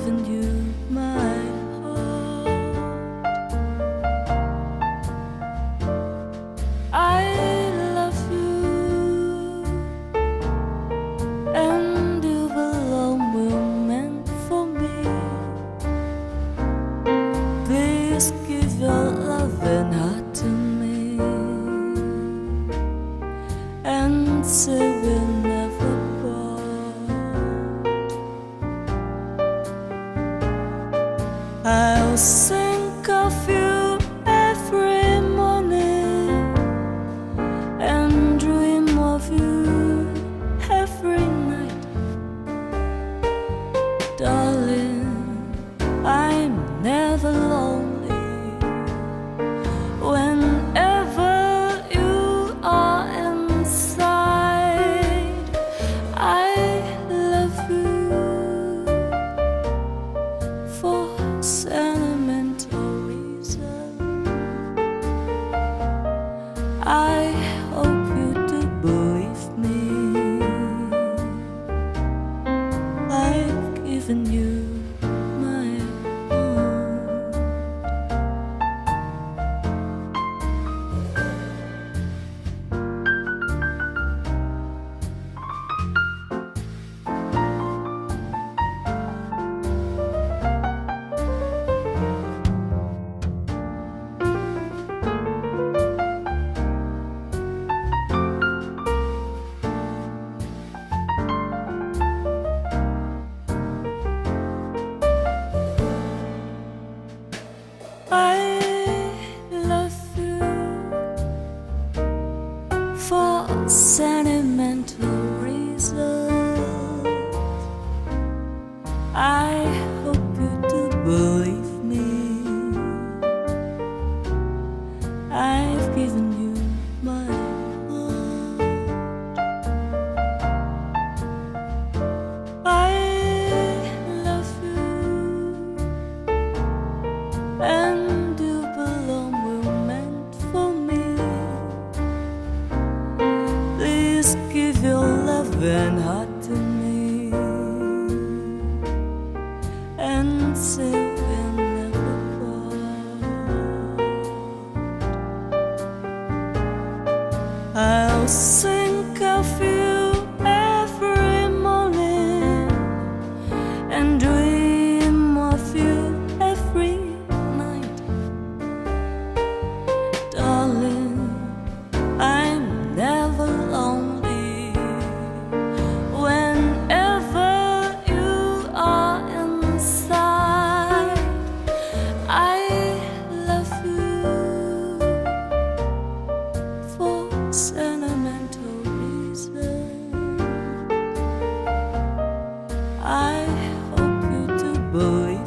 given you my heart. I love you, and you belong, were meant for me. Please give your love and heart to me, and say we'll never part. I'll think of you every morning and dream of you every night. Darling, I'm never lonely whenever you are inside. I love you for sentimental reason. I hope you do believe me. I've given you my heart. I love you for sentimental reasons. I hope you do believe me. I've given you my heart. I love you, and you belong, were meant for me. Please give your love and heart to me, and say we'll never part. I'll think of you every morning and dream of you every night. Darling, I'm never lonely whenever you are inside. I love you for sentimental reasons. I hope you do believe